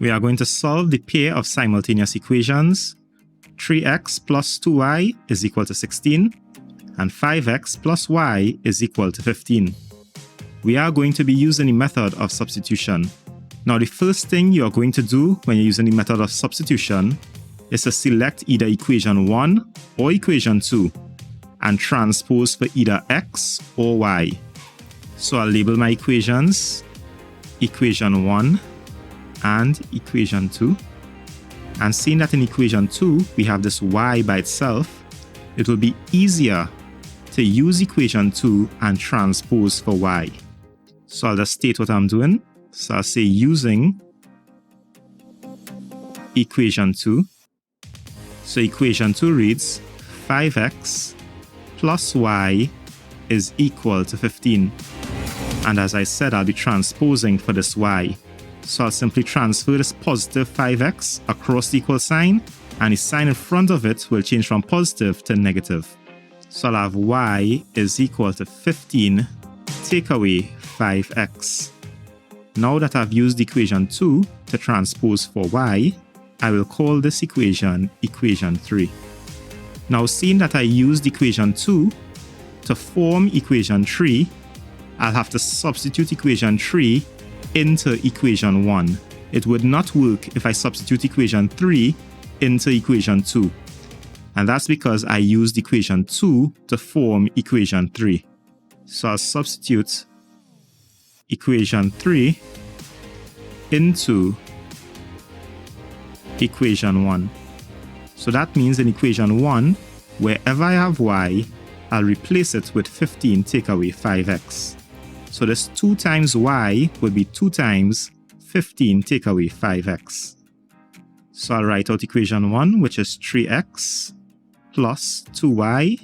We are going to solve the pair of simultaneous equations 3x plus 2y is equal to 16 and 5x plus y is equal to 15. We are going to be using the method of substitution. Now the first thing you are going to do when you're using the method of substitution is to select either equation 1 or equation 2 and transpose for either x or y. So I'll label my equations equation 1 and equation 2. And seeing that in equation 2 we have this y by itself, it will be easier to use equation 2 and transpose for y. So I'll just state what I'm doing. So I'll say using equation 2. So equation 2 reads 5x plus y is equal to 15. And as I said, I'll be transposing for this y. So I'll simply transfer this positive 5x across the equal sign, and the sign in front of it will change from positive to negative. So I'll have y is equal to 15 take away 5x. Now that I've used equation 2 to transpose for y, I will call this equation equation 3. Now seeing that I used equation 2 to form equation 3, I'll have to substitute equation 3 into equation 1. It would not work if I substitute equation 3 into equation 2. And that's because I used equation 2 to form equation 3. So I'll substitute equation 3 into equation 1. So that means in equation 1, wherever I have y, I'll replace it with 15 take away 5x. So this 2 times y would be 2 times 15 take away 5x. So I'll write out equation 1, which is 3x plus 2y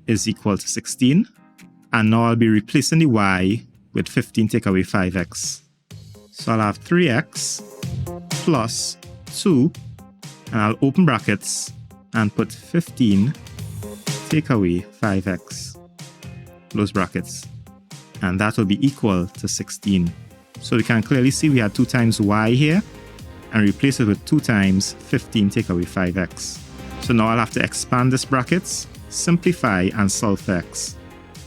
is equal to 16. And now I'll be replacing the y with 15 take away 5x. So I'll have 3x plus 2, and I'll open brackets and put 15 take away 5x. Close brackets. And that will be equal to 16. So we can clearly see we had 2 times y here and replace it with 2 times 15 take away 5x. So now I'll have to expand this brackets, simplify, and solve for x.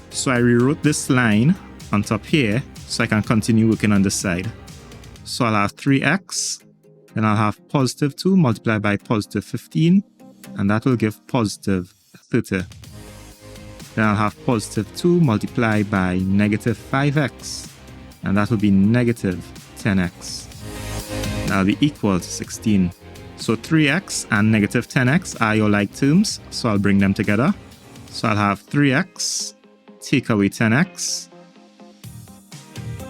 So I rewrote this line on top here so I can continue working on this side. So I'll have 3x, then I'll have positive 2 multiplied by positive 15, and that will give positive 30. Then I'll have positive 2 multiplied by negative 5x, and that will be negative 10x. That'll be equal to 16. So 3x and negative 10x are your like terms, so I'll bring them together. So I'll have 3x take away 10x,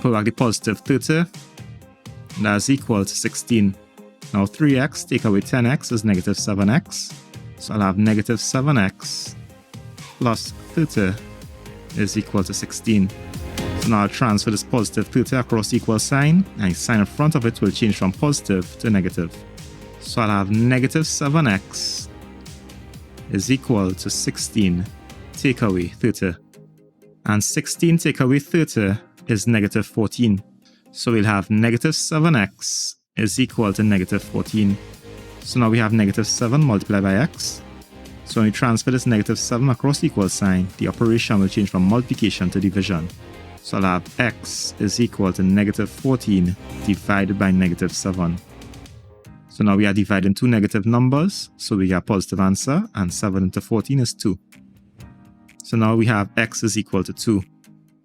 put back the positive 30, that's equal to 16. Now 3x take away 10x is negative 7x, so I'll have negative 7x plus 30 is equal to 16. So now I'll transfer this positive 30 across the equal sign, and the sign in front of it will change from positive to negative. So I'll have negative 7x is equal to 16 take away 30. And 16 take away 30 is negative 14. So we'll have negative 7x is equal to negative 14. So now we have negative 7 multiplied by x. So when we transfer this negative 7 across the equal sign, the operation will change from multiplication to division. So I'll have x is equal to negative 14 divided by negative 7. So now we are dividing two negative numbers, so we get a positive answer, and 7 into 14 is 2. So now we have x is equal to 2.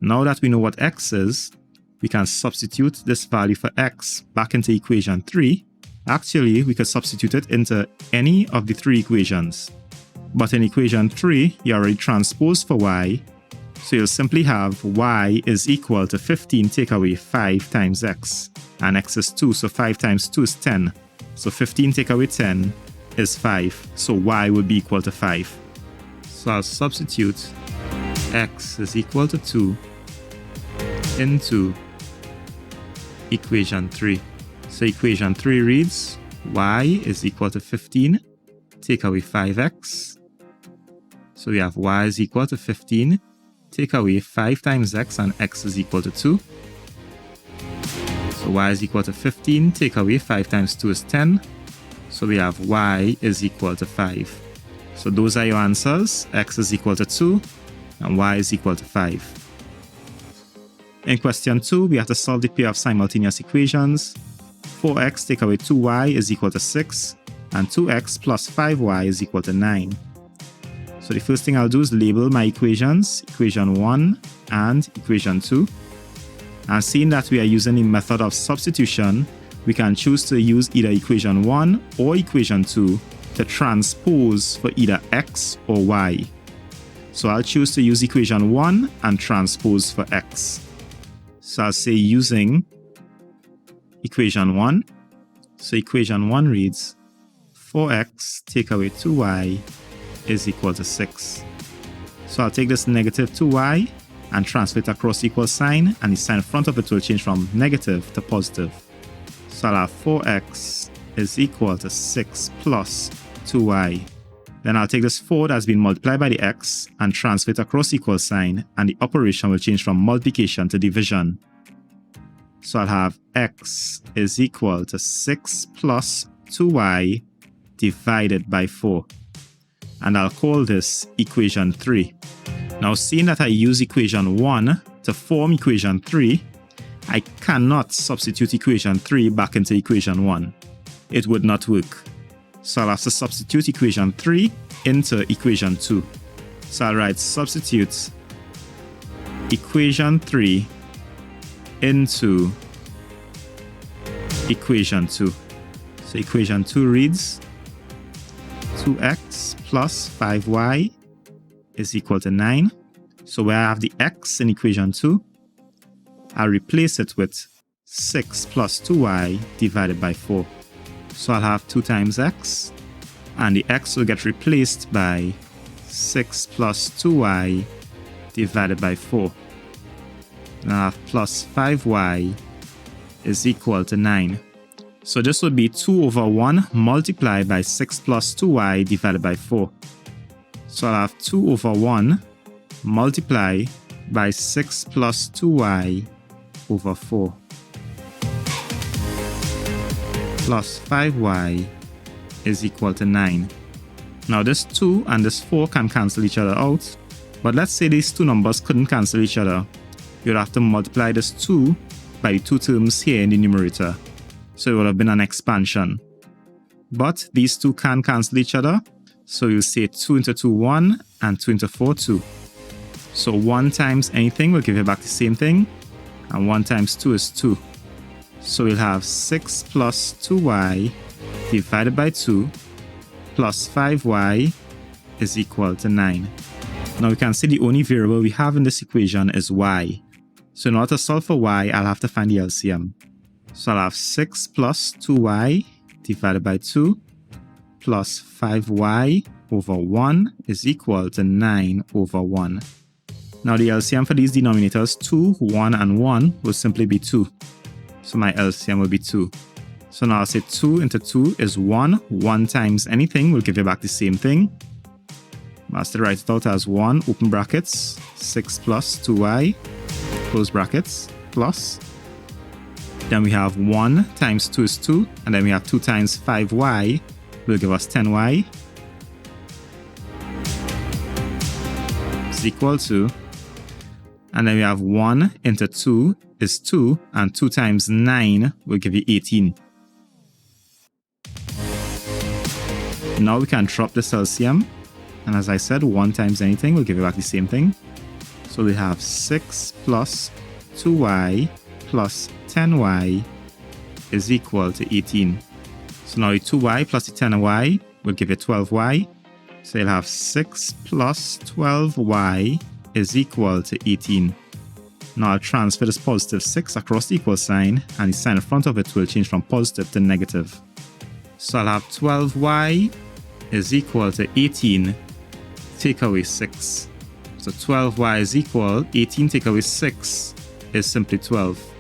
Now that we know what x is, we can substitute this value for x back into equation 3. Actually, we could substitute it into any of the 3 equations. But in equation 3, you already transposed for y, so you'll simply have y is equal to 15 take away 5 times x, and x is 2, so 5 times 2 is 10. So 15 take away 10 is 5, so y will be equal to 5. So I'll substitute x is equal to 2 into equation 3. So equation 3 reads y is equal to 15 take away 5x. So we have y is equal to 15 take away 5 times x, and x is equal to 2. So y is equal to 15, take away 5 times 2 is 10. So we have y is equal to 5. So those are your answers. X is equal to 2 and y is equal to 5. In question 2, we have to solve the pair of simultaneous equations. 4x take away 2y is equal to 6 and 2x plus 5y is equal to 9. So the first thing I'll do is label my equations, equation 1 and equation 2. And seeing that we are using the method of substitution, we can choose to use either equation 1 or equation 2 to transpose for either x or y. So I'll choose to use equation 1 and transpose for x. So I'll say using equation 1. So equation 1 reads 4x take away 2y is equal to 6. So I'll take this negative 2y and transfer it across the equal sign, and the sign in front of it will change from negative to positive. So I'll have 4x is equal to 6 plus 2y. Then I'll take this 4 that's been multiplied by the x and transfer it across the equal sign, and the operation will change from multiplication to division. So I'll have x is equal to 6 plus 2y divided by 4. And I'll call this equation 3. Now, seeing that I use equation 1 to form equation 3, I cannot substitute equation 3 back into equation 1. It would not work. So I'll have to substitute equation 3 into equation 2. So I'll write substitute equation 3 into equation 2. So equation 2 reads 2x plus 5y is equal to 9. So where I have the x in equation 2, I'll replace it with 6 plus 2y divided by 4. So I'll have 2 times x, and the x will get replaced by 6 plus 2y divided by 4. And I'll have plus 5y is equal to 9. So this would be 2 over 1 multiplied by 6 plus 2y divided by 4. So I'll have 2 over 1 multiply by 6 plus 2y over 4 plus 5y is equal to 9. Now this 2 and this 4 can cancel each other out, but let's say these two numbers couldn't cancel each other. You'd have to multiply this 2 by the two terms here in the numerator. So it would have been an expansion. But these two can cancel each other. So you say 2 into 2, 1, and 2 into 4, 2. So 1 times anything will give you back the same thing, and 1 times 2 is 2. So we'll have 6 plus 2y divided by 2 plus 5y is equal to 9. Now we can see the only variable we have in this equation is y. So in order to solve for y, I'll have to find the LCM. So I'll have 6 plus 2y divided by 2 plus 5y over 1 is equal to 9 over 1. Now the LCM for these denominators, 2, 1, and 1, will simply be 2. So my LCM will be 2. So now I'll say 2 into 2 is 1. 1 times anything will give you back the same thing. I'll still write it out as 1, open brackets, 6 plus 2y, close brackets, plus. Then we have 1 times 2 is 2, and then we have 2 times 5y will give us 10y is equal to, and then we have 1 into 2 is 2, and 2 times 9 will give you 18. Now we can drop this LCM, and as I said, 1 times anything will give you back the same thing. So we have 6 plus 2y plus 10y is equal to 18. So now the 2y plus the 10y will give you 12y. So you'll have 6 plus 12y is equal to 18. Now I'll transfer this positive 6 across the equal sign, and the sign in front of it will change from positive to negative. So I'll have 12y is equal to 18 take away 6. So 12y is equal, 18 take away 6 is simply 12.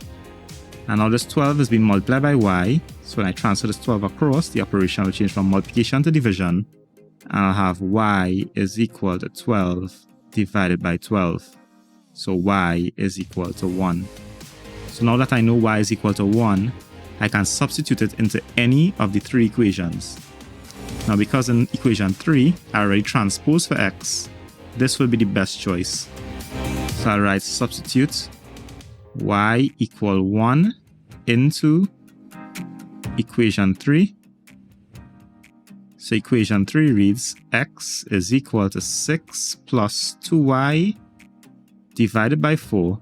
And now this 12 is being multiplied by y. So when I transfer this 12 across, the operation will change from multiplication to division. And I'll have y is equal to 12 divided by 12. So y is equal to 1. So now that I know y is equal to 1, I can substitute it into any of the three equations. Now because in equation 3, I already transposed for x, this will be the best choice. So I'll write substitute y equal 1 into equation 3. So equation 3 reads x is equal to 6 plus 2y divided by 4.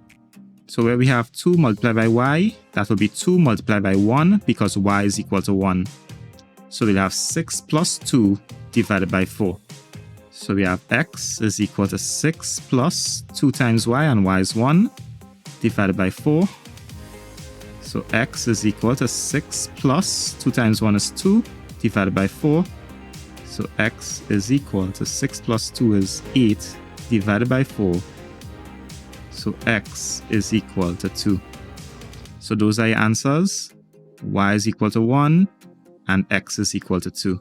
So where we have 2 multiplied by y, that will be 2 multiplied by 1 because y is equal to 1. So we'll have 6 plus 2 divided by 4. So we have x is equal to 6 plus 2 times y, and y is 1, divided by 4. So x is equal to 6 plus 2 times 1 is 2, divided by 4. So x is equal to 6 plus 2 is 8, divided by 4. So x is equal to 2. So those are your answers. Y is equal to 1 and x is equal to 2.